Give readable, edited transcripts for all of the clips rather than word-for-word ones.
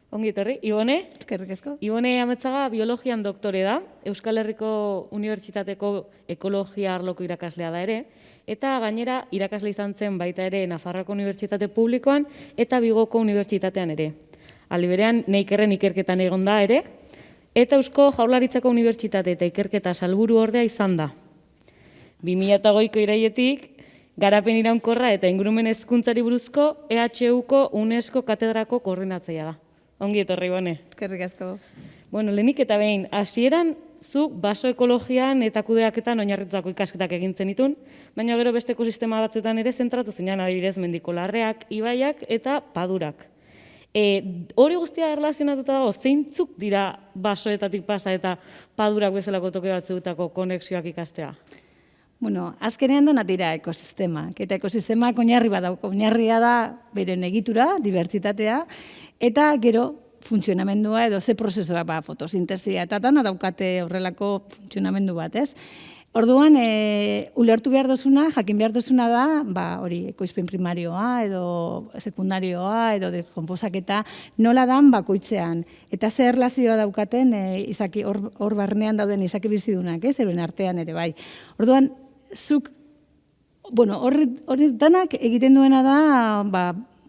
Ongi etorri, Ibone? Eskerrik asko. Ibone Ametzaga biologian doktore da, Euskal Herriko Unibertsitateko ekologia arloko irakaslea da ere, eta gainera irakasle izan zen baita ere Nafarroako Unibertsitate Publikoan eta Bigoko Unibertsitatean ere. Aldi berean, Neikerren ikerketan egon da ere, eta Eusko Jaurlaritzako Unibertsitate eta ikerketa salburu ordea izan da. 2008ko irailetik, garapen iraunkorra eta ingurumen hezkuntzari buruzko EHUko UNESCO katedrako koordinatzailea da. Ongi etorri, Ibone. Eskerrik asko. Bueno, lehenik eta behin, hasieran zuk baso ekologian eta kudeaketan oinarritutako ikasketak egin zenitun, baina gero beste ekosistema batzuetan ere zentratu zinean, adibidez mendiko larreak, ibaiak eta padurak. Hori guztia erlazionatuta dago, zeintzuk dira basoetatik pasa eta padurak bezalako toke batzuetako konexioak ikastea? Bueno, azkenean dena dira ekosistemak, eta ekosistemak oinarri badauko. Oinarria da beren egitura, dibertsitatea, eta gero funtzionamendua edo ze prozesua fotosintesia eta dana daukate horrelako funtzionamendu bat, ez? Orduan, ulertu behar dozuna, jakin behar dozuna da, hori, ekoizpen primarioa edo sekundarioa edo dekonposaketa nola dan bakoitzean. Eta zer erlazioa daukaten izaki hor barnean dauden izaki bizidunak, ez? Euren artean ere bai. Orduan, zuk, bueno, hori danak egiten duena da,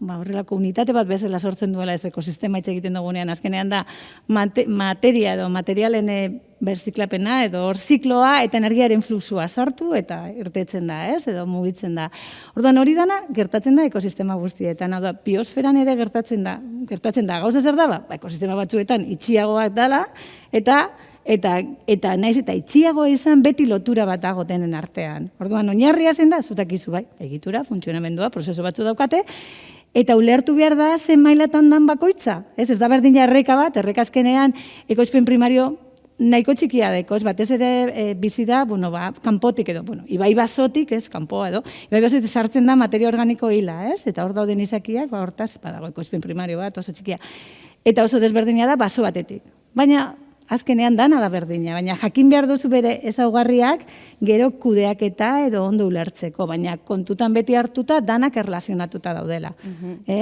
horrelako unitate bat bezala sortzen duela ez ekosistema hitz egiten dugunean, azkenean da materia edo materialen berziklapena edo hor zikloa eta energiaren fluxua sartu eta irtetzen da, ez, edo mugitzen da. Orduan hori dana gertatzen da ekosistema guztietan, hau da, biosferan ere gertatzen da. Gauza zer da, ekosistema batzuetan itxiagoak dela eta naiz eta itxiago izan beti lotura bat dago denen artean. Orduan oinarria zen da, zutakizu bai, egitura, funtzionamendua, prozesu batzu daukate, eta ulertu behar da zen mailatan dan bakoitza. Ez da berdina erreka bat, erreka azkenean ekoizpen primario nahiko txikia deko, batez ere bizi da, kanpotik edo, ibai basotik, kanpoa edo, ibai basotik sartzen da materia organiko hila, ez? Eta hor dauden izakiak, hortaz, badago ekoizpen primario bat, oso txikia. Eta oso desberdina da baso batetik. Baina, azkenean dana da berdina, baina jakin behar duzu bere ezaugarriak gero kudeaketa edo ondo ulertzeko, baina kontutan beti hartuta danak erlazionatuta daudela.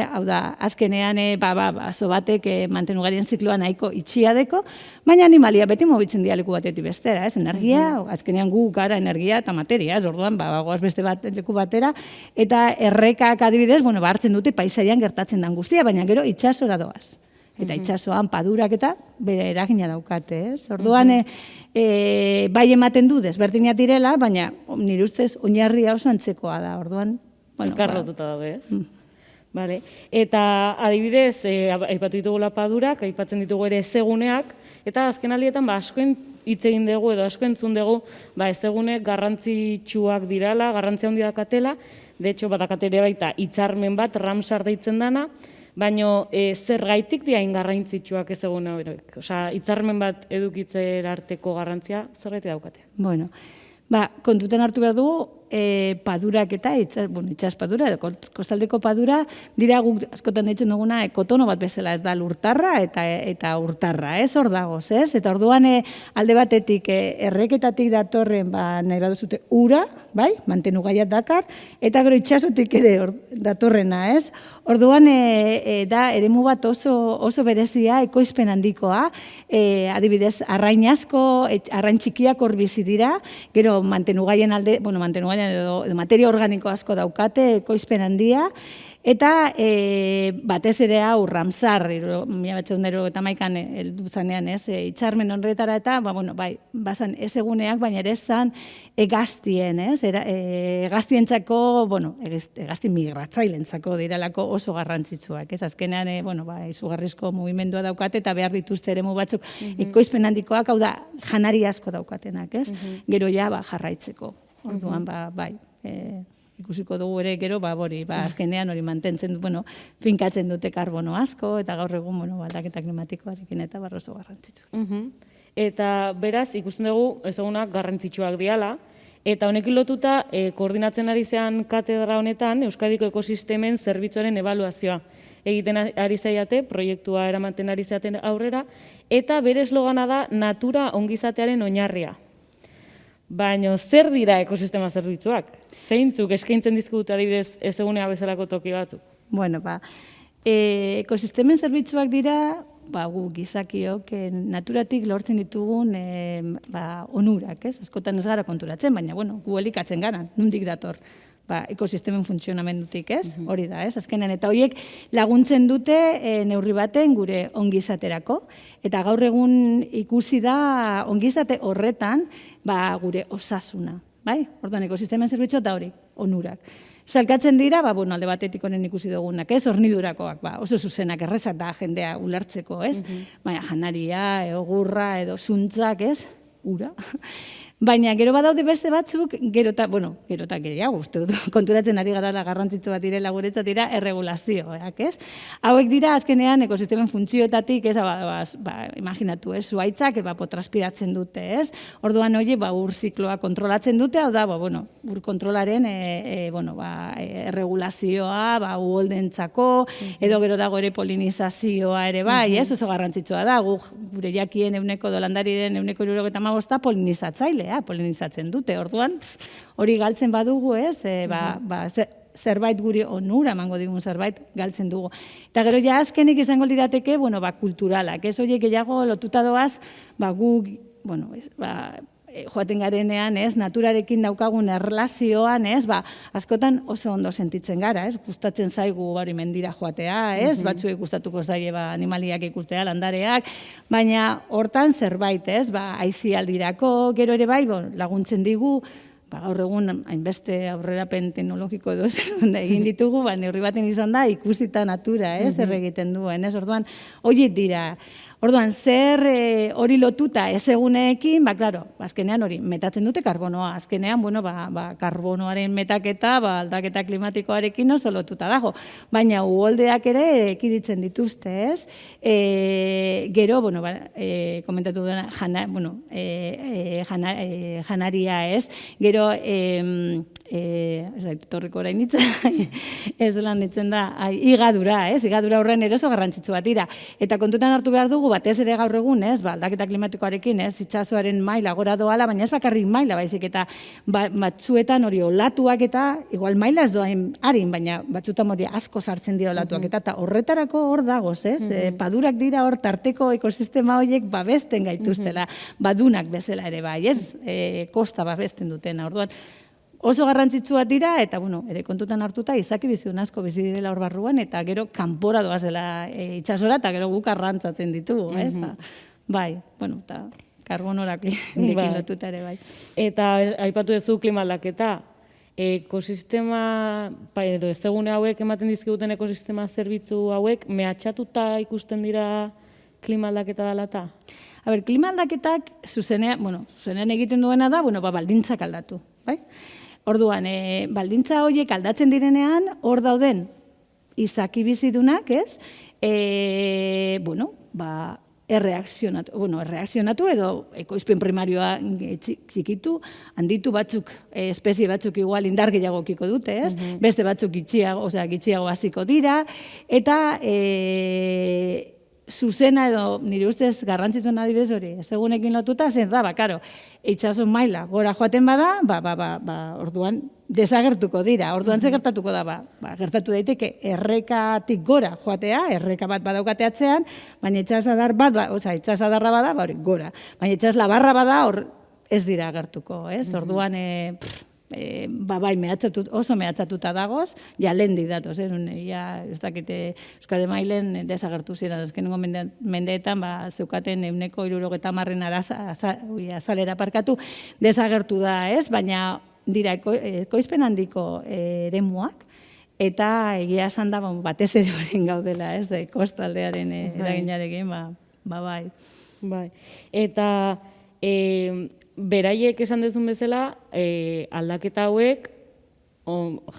Hau da, azkenean baso batek mantenugarien zikloa nahiko itxiadeko, baina animalia beti mobitzen dira leku batetik bestera, ez? Energia, azkenean gu gara energia eta materia, ez? Orduan, bagoaz beste bat leku batera, eta errekak adibidez, hartzen dute paisaian gertatzen den guztia, baina gero itxasora doaz. Eta itxasoan padurak eta bere eragina daukate, ez? Orduan, bai ematen du desberdinak direla, baina nire ustez oinarria oso antzekoa da, orduan. Elkarrotuta daude, ez? Bale. Eta adibidez, aipatu ditugu padurak, aipatzen ditugu ere ezeguneak, eta azken aldietan askoen hitz egin dugu edo asko entzun dugu ezegunek garrantzitsuak dirala, garrantzia handia dakatela, de hecho, badakatere baita hitzarmen bat, Ramsar deitzen dana, baina zergaitik diain garrantzitsuak ez egun horiek? Osea, hitzarmen bat edukitzera arteko garrantzia zergaitik daukate? Bueno, kontutan hartu behar dugu, padurak eta itxas padura, edo kostaldeko padura, dira guk askotan ditzen duguna ekotono bat bezala, ez da lurtarra eta urtarra, ez hor dagoz, ez? Eta orduan alde batetik erreketatik datorren nahi baduzute ura, bai, mantenu gaiat dakar, eta gero itxasotik ere datorrena, ez? Orduan, da, eremu bat oso berezia, ekoizpen handikoa, adibidez, arrain asko, arrain txikiak hor bizi dira, gero mantenugaien alde, mantenugaien edo materia organiko asko daukate, ekoizpen handia, eta batez ere hau Ramsar, 1991an heldu zanean, hitzarmen horretara eta, bazan ez eguneak, baina ere zan egaztien, egaztientzako, egazti migratzailentzako diralako oso garrantzitsuak, ez azkenean, izugarrizko mugimendua daukate eta behar dituzte eremu batzuk ekoizpen handikoak, hau da, janari asko daukatenak, ez? Gero ja, jarraitzeko. Orduan, ikusiko dugu ere gero, azkenean hori mantentzen du, finkatzen dute karbono asko, eta gaur egun, aldaketa klimatikoarekin eta oso garrantzitsu. Eta beraz, ikusten dugu ezagunak garrantzitsuak diala, eta honekin lotuta, koordinatzen ari zean katedra honetan, Euskadiko ekosistemen zerbitzuaren ebaluazioa egiten ari zaiate, proiektua eramaten ari zaten aurrera, eta bere eslogana da natura ongizatearen oinarria. Baina zer dira ekosistema zerbitzuak? Zeintzuk eskaintzen dizkigute adibidez ezegunea bezalako toki batzuk? Bueno, Ekosistemen zerbitzuak dira, gu gizakiok naturatik lortzen ditugun onurak, ez? Askotan ez gara konturatzen, baina, gu elikatzen gara, nondik dator ekosistemen funtzionamendutik, ez? Hori da, ez? Azkenean, eta horiek laguntzen dute neurri baten gure ongizaterako, eta gaur egun ikusi da ongizate horretan gure osasuna, bai? Orduan, ekosistemen zerbitzua eta hori, onurak. Salkatzen dira, alde batetik honen ikusi dugunak, ez? Hornidurakoak, oso zuzenak, errezak da jendea ulertzeko, ez? Baina janaria, egurra, edo zuntzak, ez? Ura. Baina gero badaude beste batzuk, gerota gehiago, uste dut, konturatzen ari gara garrantzitsu bat direla guretzat dira erregulazioak, ez? Hauek dira azkenean ekosistemen funtzioetatik, ez, imaginatu, ez, zuaitzak evapotranspiratzen dute, ez? Orduan hori, ur zikloa kontrolatzen dute, hau da, ur kontrolaren, erregulazioa, uholdentzako, edo gero dago ere polinizazioa ere bai, ez? Oso garrantzitsua da, gure jakien dolandarien 75% polinizatzaile, polinizatzen dute, orduan, hori galtzen badugu, ez, zerbait guri onura emango digun zerbait galtzen dugu. Eta gero ja azkenik izango lirateke, kulturalak, ez horiek gehiago lotuta doaz, joaten garenean, ez, naturarekin daukagun erlazioan, ez, askotan oso ondo sentitzen gara, ez, gustatzen zaigu mendira joatea, ez, batzuek gustatuko zaie animaliak ikustea, landareak, baina hortan zerbait, ez, aisialdirako, gero ere bai, laguntzen digu, gaur egun hainbeste aurrerapen teknologiko edo egin ditugu, neurri baten izan da, ikusita natura, ez, egiten duen, ez, orduan, horiek dira. Orduan, zer hori lotuta ez eguneekin, klaro, azkenean hori, metatzen dute karbonoa, azkenean, karbonoaren metaketa, aldaketa klimatikoarekin oso lotuta dago, baina uholdeak ere ekiditzen dituzte, ez? Gero, komentatu duena, janaria, ez? Gero, torriko orain ditzen, ez lan ditzen da, igadura, ez? Igadura horren eroso garrantzitsu bat dira. Eta kontutan hartu behar dugu, batez ere gaur egun, ez? Aldaketa klimatikoarekin, ez? Itxasoaren maila gora doala, baina ez bakarrik maila, baizik eta batzuetan hori olatuak eta, igual maila ez doain harin, baina batzutan hori asko sartzen dira olatuak eta horretarako hor dagoz, ez? Padurak dira hor tarteko ekosistema horiek babesten gaituztela, badunak bezala ere bai, ez? Kosta babesten dutena, orduan, oso garrantzitsua dira, eta, ere kontutan hartuta, izaki biziun asko bizi direla hor barruan, eta gero kanpora doazela itxasora, eta gero guk arrantzatzen ditugu, ez? Bai, eta karbonorak indikin lotuta ere bai. Eta aipatu duzu klima aldaketa, ekosistema, edo ez egune hauek ematen dizkiguten ekosistema zerbitzu hauek, mehatxatuta ikusten dira klima aldaketa dela eta? Klima aldaketak zuzenean egiten duena da, baldintzak aldatu, bai? Orduan, baldintza horiek aldatzen direnean, hor dauden izaki bizidunak, ez? Erreakzionatu edo ekoizpen primarioa txikitu, handitu batzuk, espezie batzuk igual indar gehiago kiko dute, ez? Beste batzuk gitxiago hasiko dira, eta zuzena edo nire ustez garrantzitsu adibidez hori, ez egunekin lotuta, zen da, karo, itxaso maila gora joaten bada, orduan desagertuko dira, orduan ze gertatuko da, gertatu daiteke errekatik gora joatea, erreka bat badaukateatzean, baina itxasadarra bada, gora, baina itxaslabarra bada, hor ez dira gertuko, ez? Orduan, oso mehatzatuta dagoz, ja lehendik datoz, ez dakite Euskal Mailen desagertu ziren, azkenengo mendeetan, zeukaten 70% azalera parkatu, desagertu da, ez? Baina dira ekoizpen handiko eremuak, eta egia esan da, batez ere barin gaudela, ez? Kostaldearen eraginarekin, bai. Bai, eta beraiek esan dezun bezala, aldaketa hauek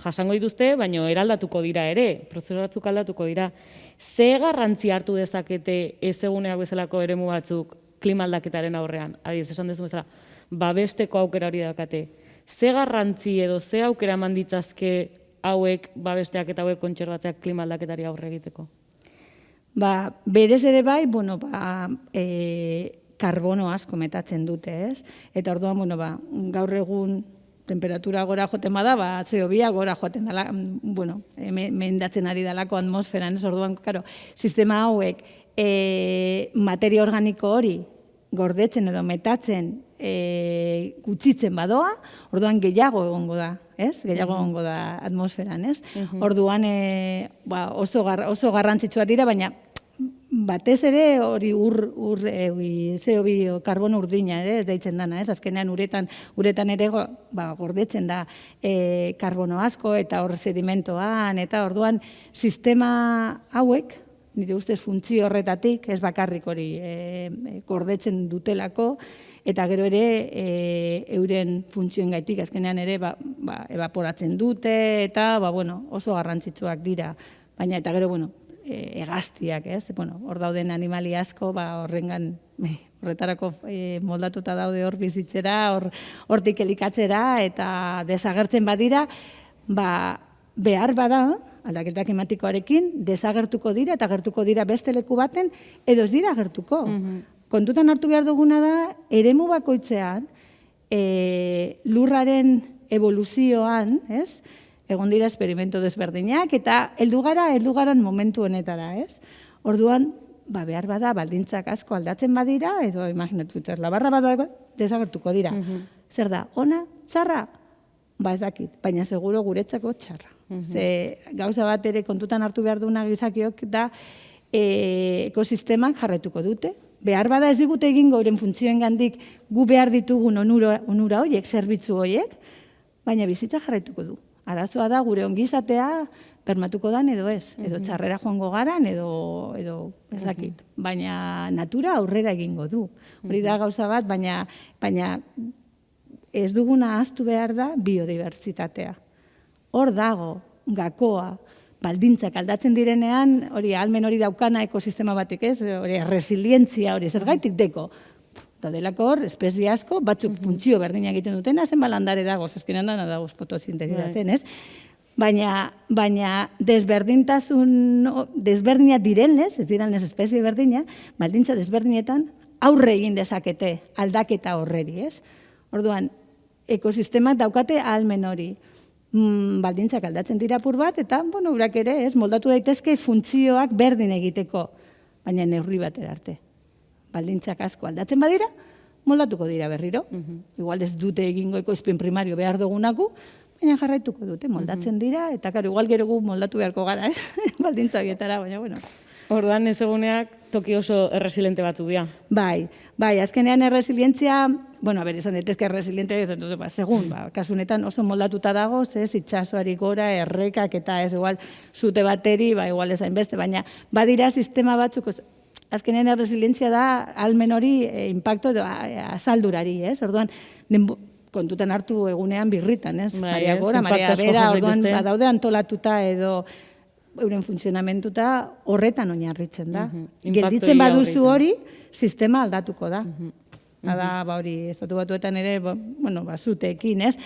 jasango dituzte, baina eraldatuko dira ere, prozesu batzuk aldatuko dira. Ze garrantzi hartu dezakete ez eguneak bezalako eremu batzuk klima aldaketaren aurrean? Adiz, esan dezun bezala, babesteko aukera hori dakate. Ze garrantzi edo ze aukera eman ditzazke hauek babesteak eta hauek kontserbatzeak klima aldaketari aurre egiteko? Berez ere bai, karbono asko metatzen dute, ez? Eta orduan, gaur egun temperatura gora joaten bada, CO2 gora joaten dela, bueno, mendatzen ari dalako atmosferan, ez orduan, karo, sistema hauek materia organiko hori gordetzen edo metatzen gutxitzen badoa, orduan gehiago egongo da, ez? Gehiago egongo da atmosferan, ez? Orduan oso garrantzitsua dira, baina batez ere hori CO2 karbono urdina ere ez deitzen dana, ez? Azkenean uretan ere gordetzen da karbono asko eta hor sedimentoan, eta orduan sistema hauek, nire ustez funtzio horretatik, ez bakarrik hori gordetzen dutelako, eta gero ere euren funtzioengaitik azkenean ere evaporatzen dute, eta oso garrantzitsuak dira. Baina eta gero, hegaztiak, ez? Hor dauden animali asko, horretarako moldatuta daude hor bizitzera, hortik elikatzera, eta desagertzen badira, behar bada, aldaketa klimatikoarekin, desagertuko dira, eta gertuko dira beste leku baten, edo ez dira gertuko. Kontutan hartu behar duguna da, eremu bakoitzean, lurraren evoluzioan, ez? Egon dira esperimento desberdinak, eta heldugaran momentu honetara, ez? Orduan, behar bada, baldintzak asko aldatzen badira, edo imaginatu labarra bat desagertuko dira. Zer da, ona, txarra? Ez dakit, baina seguro guretzako txarra. Ze gauza bat ere kontutan hartu behar duna gizakiok da ekosistemak jarraituko dute. Behar bada ez digute egingo euren funtzioengandik gu behar ditugun onura horiek, zerbitzu horiek, baina bizitza jarraituko du. Arazoa da gure ongizatea bermatuko dan edo ez, edo txarrera joango garan edo ez dakit. Baina natura aurrera egingo du. Hori da gauza bat, baina ez duguna ahaztu behar da biodibertsitatea. Hor dago, gakoa, baldintzak aldatzen direnean, hori ahalmen hori daukana ekosistema batek, ez? Hori resilientzia hori zergaitik deko. Daudelako hor, espezie asko, batzuk funtzio berdina egiten dutena, zen landare dago, azkenean dana dago fotosintezizatzen, ez? Baina desberdina direnez, ez direnez espezie berdina, baldintza desberdinetan aurre egin dezakete aldaketa horreri, ez? Orduan, ekosistemak daukate ahalmen hori. Baldintzak aldatzen dira apur bat, eta, urak ere, ez, moldatu daitezke funtzioak berdin egiteko, baina neurri batera arte. Baldintzak asko aldatzen badira, moldatuko dira berriro. Igual ez dute egingo ekoizpen primario behar dugunaku, baina jarraituko dute, moldatzen dira, eta igual gero gu moldatu beharko gara, baldintza bietara, baina, Orduan ez eguneak toki oso erresilente batu dira. Bai, azkenean erresilientzia, esan daitezke erresiliente, segun, kasunetan oso moldatuta dago, itxasoari gora, errekak eta ez igual zute bateri, igual ezain beste, baina badira sistema batzuk, azkenean erresilientzia da ahalmen hori impacto azaldurari, ez? Orduan, kontutan hartu egunean birritan, ez? Marea gora, marea bera, orduan badaude antolatuta edo euren funtzionamentuta horretan oinarritzen da. Gelditzen baduzu hori, sistema aldatuko da. Da, hori, estatu batuetan ere, zuteekin, ez?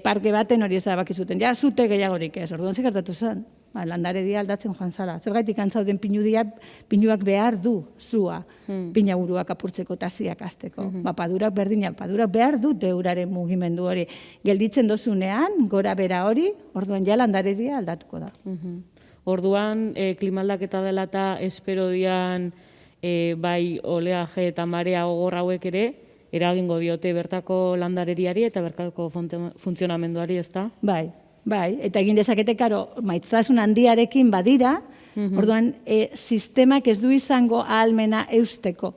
Parke baten hori ez da bakizuten, zute gehiagorik ez, orduan zekartatu zen. Landaredia aldatzen joan zara. Zergaitik antzauden pinuak behar du zua, pinaburuak apurtzeko taziak azteko. Padurak behar du deuraren mugimendu hori. Gelditzen dozunean, gora bera hori, orduan landaredia aldatuko da. Orduan, klimaldaketa dela eta espero dian bai oleaje eta marea gogor hauek ere, eragingo diote bertako landareriari eta bertako funtzionamenduari, ez da? Bai, eta egin dezakete, maitasun handiarekin badira, orduan, sistemak ez du izango ahalmena eusteko.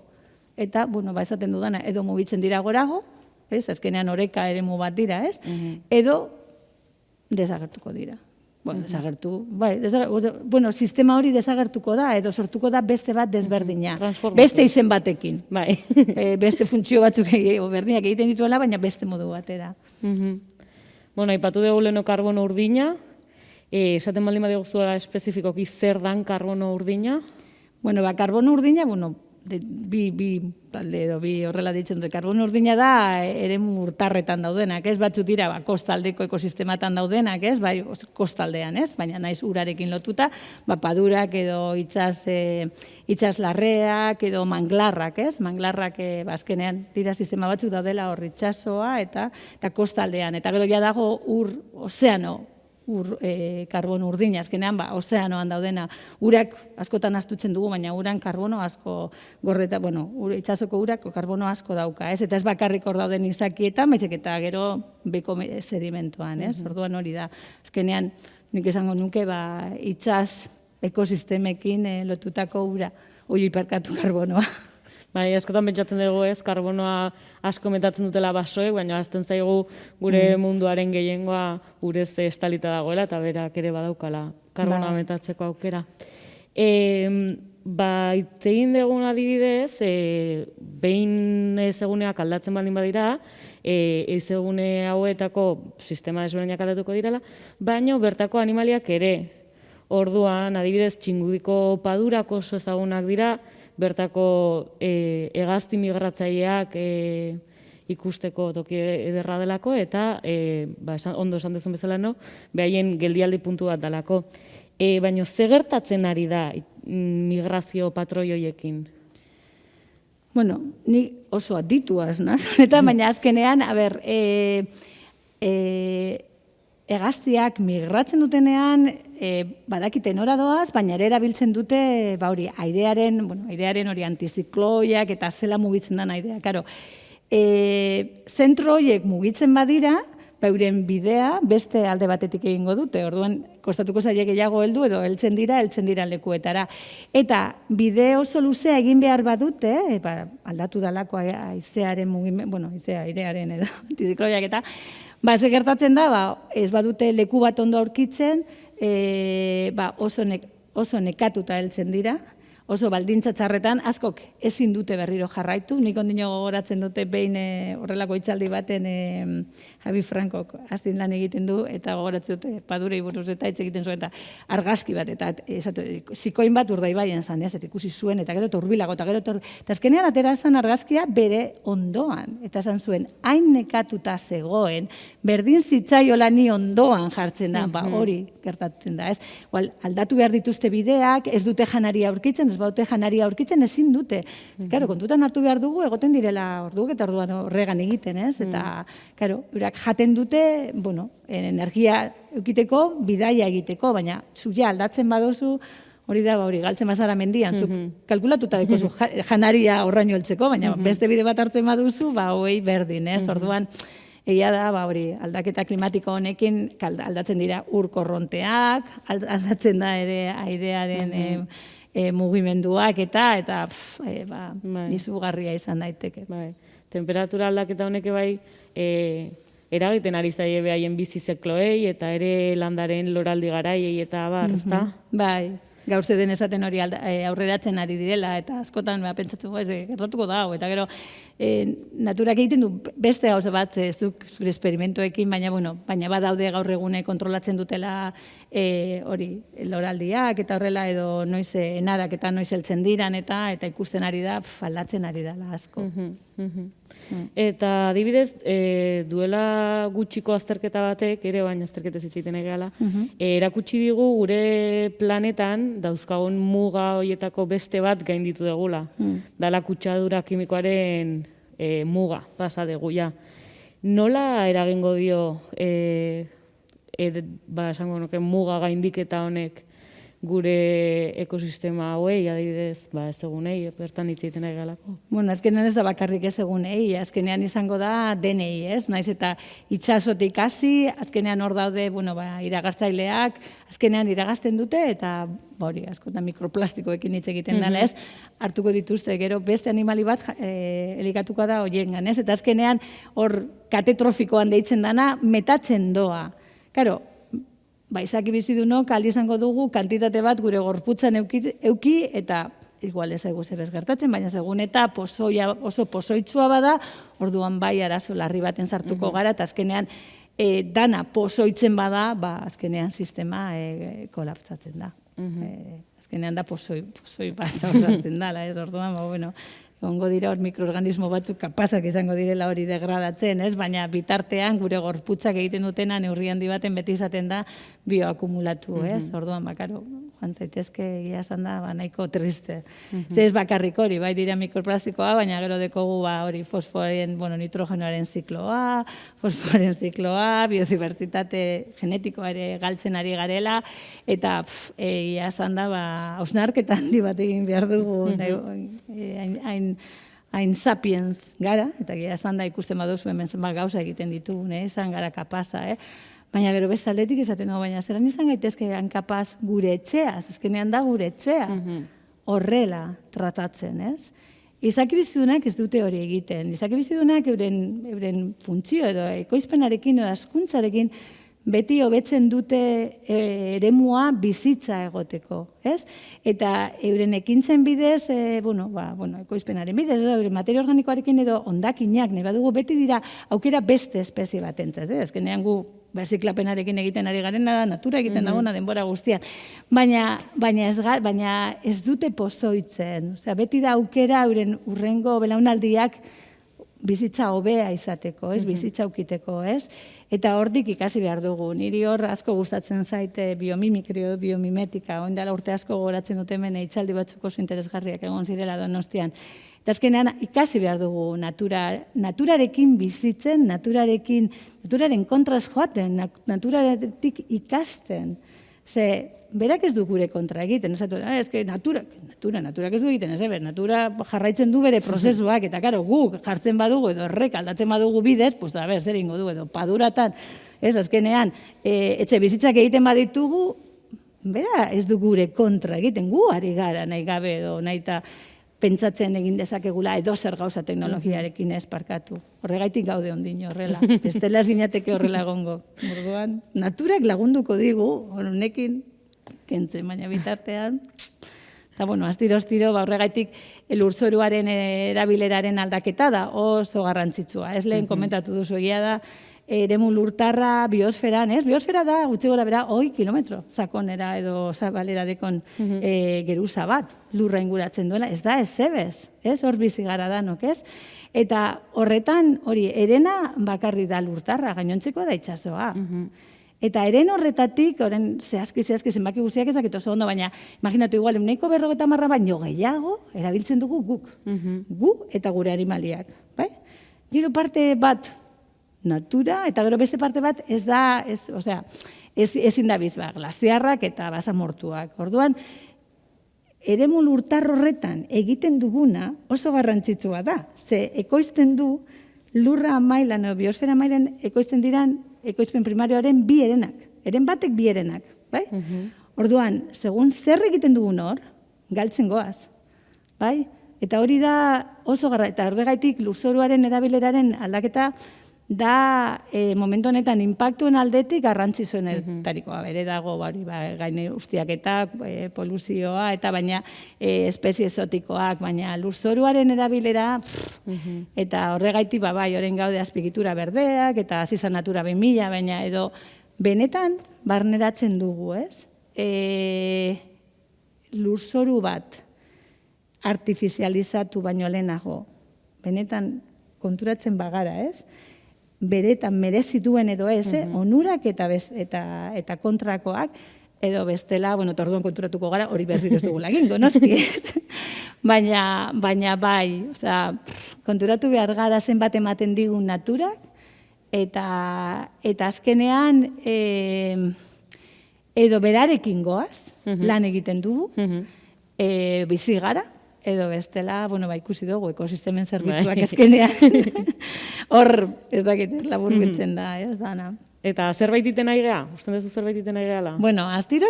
Eta, esaten dudana, edo mugitzen dira gorago, azkenean oreka eremu bat dira, edo desagertuko dira. Sistema hori desagertuko da, edo sortuko da beste bat desberdina. Beste izen batekin. Beste funtzio batzuk berdinak egiten dituela, baina beste modu batera. Aipatu dugu leheno karbono urdina, esaten baldin badiguzuela espezifikoki zer dan karbono urdina? Karbono urdina, bi talde edo bi horrela ditzen dute. Karbono urdina da eremu urtarretan daudenak, ez? Batzuk dira kostaldeko ekosistematan daudenak, ez? Bai, kostaldean, ez? Baina naiz urarekin lotuta, padurak edo itsaslarreak edo manglarrak, ez? Manglarrak azkenean dira sistema batzuk daudela hor itsasoa eta kostaldean. Eta gero ja dago ozeano karbono urdina, azkenean ozeanoan daudena. Urak askotan astutzen dugu, baina uran karbono asko gorreta, itsasoko urak karbono asko dauka, ez? Eta ez bakarrik hor dauden izakietan, baizik eta gero beko sedimentoan, ez? Orduan hori da. Azkenean nik esango nuke itsas ekosistemekin lotutako ura, hiperkatu karbonoa. Bai, askotan pentsatzen dugu ez, karbonoa asko metatzen dutela basoek, baina hasten zaigu gure munduaren gehiengoa urez estalita dagoela, eta berak ere badaukala karbonoa metatzeko aukera. Itzegin dugun adibidez, behin ezeguneak aldatzen baldin badira, ezegune hauetako sistema desberdinak aldatuko direla, baina bertako animaliak ere. Orduan, adibidez, txingudiko padurak oso ezagunak dira, bertako hegazti migratzaileak ikusteko toki ederra delako, eta ondo esan dezun bezala, behaien geldialdi puntu bat delako. Baina ze gertatzen ari da migrazio patroi horiekin? Bueno, ni oso adituaz, eta baina azkenean, hegaztiak migratzen dutenean, badakite nora doaz, baina ere erabiltzen dute, airearen hori antizikloiak eta zela mugitzen den airea. Karo, zentro horiek mugitzen badira, euren bidea beste alde batetik egingo dute, orduan kostatuko zaie gehiago heldu edo heltzen dira lekuetara. Eta bide oso luzea egin behar badute, aldatu dalako aizearen mugimendu, airearen edo antizikloiak eta, ze gertatzen da, ez badute leku bat ondo aurkitzen, oso nekatuta heltzen dira, oso baldintza txarretan, askok ezin dute berriro jarraitu. Nik ondino gogoratzen dute behin horrelako hitzaldi baten Javi Frankok aztin lan egiten du, eta gogoratzen dute padurei buruz eta hitz egiten zuen, eta argazki bat, eta zikoin bat Urdaibaien zan, eta ikusi zuen, eta gero torbilago, eta azkenean atera zan argazkia bere ondoan, eta zan zuen, hain nekatuta zegoen, berdin zitzaiola ni ondoan jartzen da, hori gertatzen da, ez? Aldatu behar dituzte bideak, ez dute janaria aurkitzen, ez baute janaria aurkitzen, ezin dute. Karo, kontutan hartu behar dugu, egoten direla orduak eta orduan horregan egiten, ez? Eta, karo, jaten dute, energia eukiteko, bidaia egiteko, baina zuia aldatzen badozu, hori da, galtzen bazara mendian, zuk kalkulatuta dekozu janaria horraino heltzeko, baina beste bide bat hartzen baduzu, hoi berdin, ez? Orduan, egia da, aldaketa klimatiko honekin aldatzen dira ur korronteak, aldatzen da ere airearen mugimenduak eta izugarria izan daiteke. Temperatura aldaketa honek eragiten ari zaie behaien bizi zikloei eta ere landaren loraldi garaiei eta ezta? Bai, gaur zeden esaten hori aurreratzen ari direla, eta askotan pentsatuko gertatuko da, eta gero naturak egiten du beste gauza bat zure esperimentoekin, baina badaude gaur egune kontrolatzen dutela hori loraldiak eta horrela edo noiz enarak eta noiz heltzen diran eta ikusten ari da, aldatzen ari dela asko. Eta adibidez, duela gutxiko azterketa batek, ere baina azterketa zitzaiten egeala, erakutsi digu gure planetan dauzkagun muga horietako beste bat gainditu degula. Dala kutsadura kimikoaren muga, pasa dugu, ja. Nola eragingo dio, esango nuke, muga gaindiketa honek gure ekosistema hauei, adibidez, ez egunei, bertan hitz egiten ari galako. Azkenean ez da bakarrik ez egunei, azkenean izango da denei, ez? Naiz eta itxasotik hasi, azkenean hor daude, iragaztaileak, azkenean iragazten dute, eta askotan mikroplastikoekin hitz egiten dela, ez? Hartuko dituzte, gero beste animali bat elikatuko da horiengan, ez? Eta azkenean hor katetrofikoan deitzen dana, metatzen doa. Karo, izaki bizidunok aldi izango dugu kantitate bat gure gorputzan euki eta igual ez egu zebez gertatzen, baina segun eta oso pozoitzua bada, orduan bai arazo larri baten sartuko gara, eta azkenean dana pozoitzen bada, azkenean sistema kolapsatzen da. Azkenean da pozoi bat osatzen dala, ez orduan, bueno, egongo dira hor mikroorganismo batzuk kapazak izango direla hori degradatzen, ez? Baina bitartean gure gorputzak egiten dutena neurri handi baten beti izaten da bioakumulatu, ez? Orduan bakaro, joan zaitezke egia esan da, nahiko triste. Ez bakarrik hori, bai dira mikroplastikoa, baina gero dekogu hori fosforen, nitrogenoaren zikloa, fosforen zikloa, biodibertsitate genetikoa ere galtzen ari garela, eta egia esan da, hausnarketa handi bat egin behar dugu, hain sapiens gara, eta gira esan da ikusten baduzu hemen zenbat gauza egiten ditugu, izan gara kapaza, baina gero beste aldetik esaten dugu, baina zeran izan gaitezke kapaz gure etxeaz, azkenean da gure etxea, horrela tratatzen, ez? Izaki bizidunak ez dute hori egiten, izaki bizidunak euren funtzio edo ekoizpenarekin edo askuntzarekin beti hobetzen dute eremua bizitza egoteko, ez? Eta euren ekintzen bidez, ekoizpenaren bidez, euren materia organikoarekin edo hondakinak, nahi badugu beti dira aukera beste espezie bat entzaz, ez? Azkenean gu berziklapenarekin egiten ari garena da, natura egiten dagona denbora guztian. Baina ez dute pozoitzen, beti da aukera euren urrengo belaunaldiak bizitza hobea izateko, ez? Bizitza aukiteko, ez? Eta hortik ikasi behar dugu. Niri hor asko gustatzen zaite biomimikrio, biomimetika, oindala urte asko gogoratzen dut hemen hitzaldi batzuk oso interesgarriak egon zirela Donostian. Eta azkenean ikasi behar dugu naturarekin bizitzen, naturaren kontraz joaten, naturaretik ikasten. Ze, berak ez du gure kontra egiten, naturak ez du egiten, natura jarraitzen du bere prozesuak, eta karo, guk jartzen badugu, edo horrek aldatzen badugu bidez, zer ingo du, edo paduratan, azkenean, etxe bizitzak egiten baditugu, bera ez du gure kontra egiten, gu ari gara nahi gabe edo nahi eta pentsatzen egin dezakegula edo zer gauza teknologiarekin ez parkatu. Horregaitik gaude ondino horrela. Bestela ez ginateke horrela egongo. Orduan, naturak lagunduko digu, honekin kentzen, baina bitartean. Eta, astiro, horregaitik lurzoruaren erabileraren aldaketa da oso garrantzitsua. Ez lehen komentatu duzu egia da, eremu lurtarra biosferan, ez? Biosfera da, gutxi gora bera, 100 kilometro zakonera edo zabalera dekon geruza bat, lurra inguratzen duela, ez da ez zebez, ez? Hor bizi gara danok, ez? Eta horretan, hori, erena bakarri da lurtarra, gainontzeko da itxasoa. Eta eren horretatik, zehazki zenbaki guztiak ezak oso ondo, baina imaginatu igual, 150 baino gehiago erabiltzen dugu guk. Gu eta gure animaliak, bai? Gero parte bat natura, eta gero beste parte bat ezin da bizba, glaziarrak eta basamortuak. Orduan, eremu lurtar horretan egiten duguna oso garrantzitsua da. Ze ekoizten du lurra mailan edo biosfera mailan ekoizten diran ekoizpen primarioaren bi erenak. Eren batek bi erenak, bai? Orduan, segun zer egiten dugun hor, galtzen goaz, bai? Eta hori da oso eta horregaitik lurzoruaren erabileraren aldaketa da momentu honetan inpaktuen aldetik garrantzizuenetarikoa. Bere dago gaine ustiaketak, poluzioa, eta baina espezie exotikoak, baina lurzoruaren erabilera, eta horregaitik oren gaude azpigitura berdeak, eta azizan natura 2000, baina edo benetan barneratzen dugu, ez? Lurzoru bat artifizializatu baino lehenago, benetan konturatzen bagara, ez? Beretan merezituen edo ez, onurak eta kontrakoak, edo bestela, orduan konturatuko gara, hori berri ez dugu lagingo, noski ez? Baina bai, konturatu behar gara zenbat ematen digun naturak, eta azkenean edo berarekin goaz, lan egiten dugu, bizi gara, edo bestela, ikusi dugu, ekosistemen zerbitzuak ezkenean. Hor, ez dakit, labur biltzen da, ez dana. Eta zerbait iten nahi geha? Usten duzu zerbait iten nahi gehala? Bueno, astiro,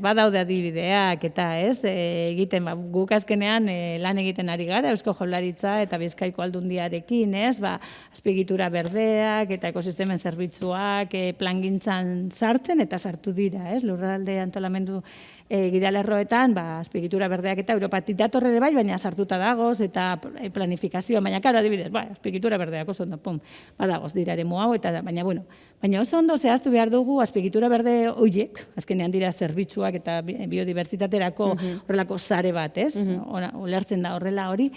badaude adibideak eta ez, egiten, guk azkenean lan egiten ari gara, Eusko Jaurlaritza eta Bizkaiko Aldundiarekin, ez, azpiegitura berdeak eta ekosistemen zerbitzuak plangintzan sartzen eta sartu dira, ez, lurralde antolamendu gidalerroetan, azpiegitura berdeak eta Europatik datorre bai, baina sartuta dagoz eta planifikazioa, baina karo adibidez, azpiegitura berdeak oso ondo, pum, badagoz dira eremu hau, eta baina oso ondo zehaztu behar dugu azpiegitura berde horiek, azkenean dira zerbitzuak eta biodibertsitaterako horrelako sare bat, ez? Ulertzen da horrela hori.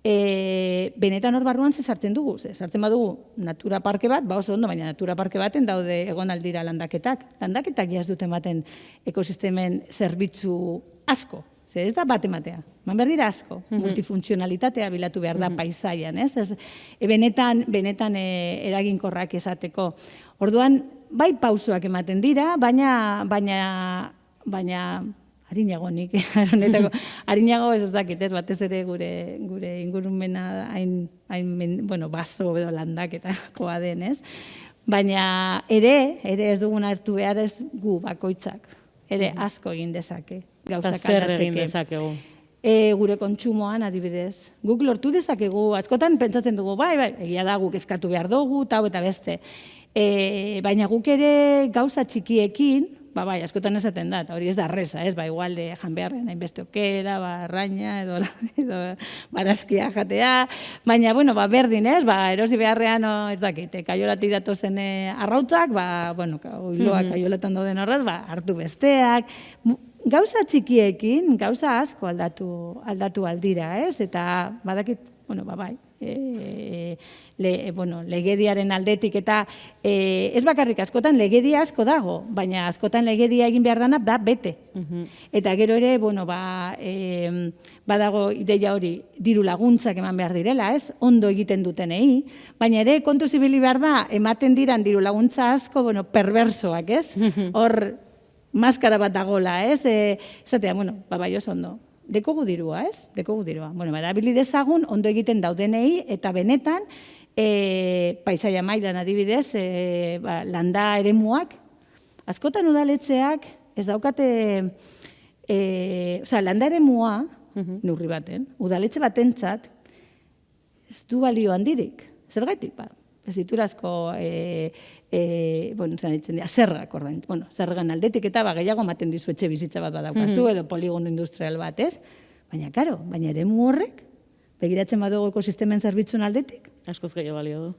Benetan hor barruan sartzen dugu, sartzen badugu natura parke bat, oso ondo, baina natura parke baten daude egon aldira landaketak. Landaketak jaz duten baten ekosistemen zerbitzu asko. Ez da bat ematea, behar dira asko, multifuntzionalitatea bilatu behar da paisaian, ez? Benetan eraginkorrak esateko. Orduan, bai pausoak ematen dira, baina harinago nik, harinago ez dakit, ez batez ere gure ingurumena hain, baso edo landaketakoa den, ez? Baina ere ez dugun hartu behar ez gu bakoitzak, ere asko egin dezake. Eta zer egin dezakegu? Gure kontsumoan adibidez. Guk lortu dezakegu, askotan pentsatzen dugu, egia da guk eskatu behar dugu, eta beste. Baina guk ere gauza txikiekin, askotan esaten da, hori ez da reza, igual jan beharren hainbeste okera, arraina, edo barazkia jatea, baina, berdin, erosi beharrean, ez dakit, kaiolatik datozen arrautzak, oiloak kaiolatan dauden horrez, hartu besteak, gauza txikiekin, gauza asko aldatu aldira, ez? Eta badakit, legediaren aldetik eta ez bakarrik askotan legedia asko dago, baina askotan legedia egin behar dana bete. Eta gero ere, badago ideia hori diru laguntzak eman behar direla, ez? Ondo egiten dutenei, baina ere kontu zibili behar da, ematen diran diru laguntza asko, perversoak, ez? Hor, maskara bat dagola, ez? Zatea, oso ondo. Dekogu dirua, ez? Dekogu dirua. Erabili dezagun, ondo egiten daudenei, eta benetan, paisaia mailan adibidez, landa eremuak, askotan udaletxeak, ez daukate, landa eremua, neurri baten, udaletxe batentzat, ez du balio handirik. Zergatik, ez diturazko, zergak ordain, zergan aldetik eta gehiago ematen dizu etxe bizitza bat badaukazu, edo poligono industrial bat, ez? Baina eremu horrek, begiratzen badugu ekosistemen zerbitzun aldetik? Askoz gehiago balio du.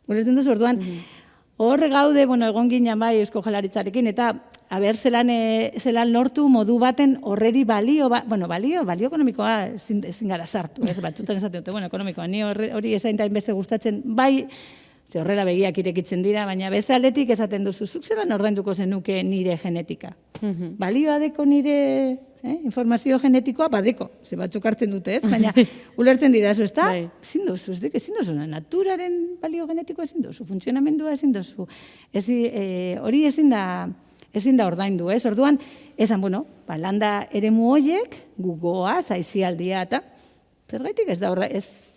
Guretzen duzu, orduan, hor gaude, egon ginen bai Eusko Jaurlaritzarekin, eta zelan lortu modu baten horreri balio ekonomikoa ezin gara sartu, ez? Batzutan esaten dute, ekonomikoa, ni hori ezain beste gustatzen, bai, ze horrela begiak irekitzen dira, baina beste aldetik esaten duzu, zuk zelan ordainduko zenuke nire genetika. Balioa deko nire informazio genetikoa, badeko, ze batzuk hartzen dute, ez? Baina ulertzen dira, ez da? Ezin duzu, naturaren balio genetikoa ezin duzu, funtzionamendua ezin duzu. Hori ezin da ordaindu, ez? Orduan, esan, landa eremu horiek, gugoa, zaizialdia, eta zergaitik ez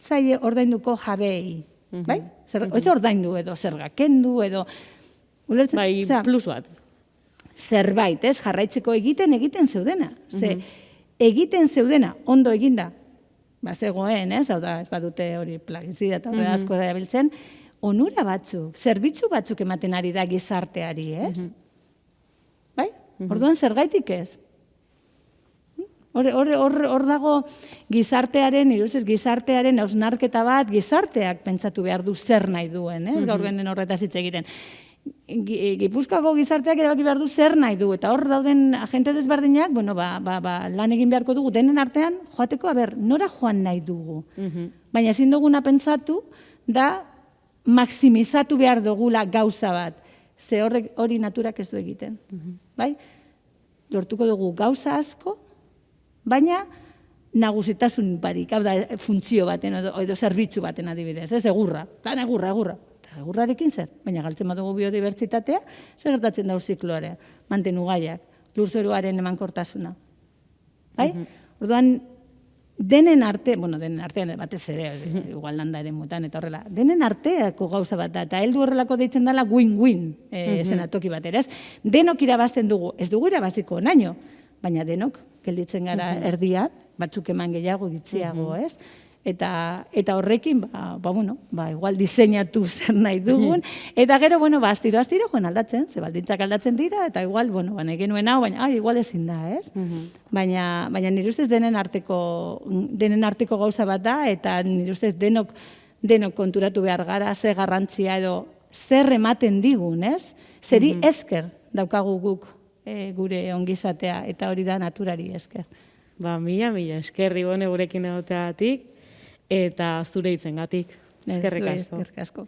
zaie ordainduko jabei, bai? Ez ordaindu edo zergakendu edo... Bai, plus bat. Zerbait, ez? Jarraitzeko egiten zeudena. Egiten zeudena, ondo eginda, zegoen, ez? Hau da, ez badute hori plagizida eta horre asko erabiltzen, onura batzuk, zerbitzu batzuk ematen ari da gizarteari, ez? Bai? Orduan zergaitik ez? Hor dago gizartearen hausnarketa bat, gizarteak pentsatu behar du zer nahi duen, gaur genen horretaz hitz egiten. Gipuzkoako gizarteak erabaki behar du zer nahi du, eta hor dauden agente desberdinak, lan egin beharko dugu, denen artean, joateko, nora joan nahi dugu. Baina ezin duguna pentsatu, da maximizatu behar dugula gauza bat, ze hori naturak ez du egiten. Lortuko dugu gauza asko, baina nagusitasun barik, hau da, funtzio baten, edo zerbitzu baten adibidez, ez, egurra, egurra. Egurrarekin zer, baina galtzen badugu biodibertsitatea, zer gertatzen dau zikloarea, mantenu gaiak, lurzoruaren emankortasuna. Orduan, denen artean batez ere, igual landa ere mutan eta horrela, denen arteako gauza bat da, eta heldu horrelako deitzen dela win-win zenatoki batera, ez? Denok irabazten dugu, ez dugu irabaziko naino, baina denok gelditzen gara erdian, batzuk eman gehiago, gitziago, ez? Eta horrekin, igual diseinatu zer nahi dugun, eta gero, astiro joan aldatzen, ze baldintzak aldatzen dira, eta igual, nahi genuen hau, baina, igual ezin da, ez? Baina nire ustez denen arteko gauza bat da, eta nire ustez denok konturatu behar gara, ze garrantzia edo zer ematen digun, ez? Zeri esker daukagu guk gure ongizatea, eta hori da naturari esker. Mila eskerri gurekin egoteagatik, eta zure hitzengatik. Eskerrik asko. Eskerrik asko.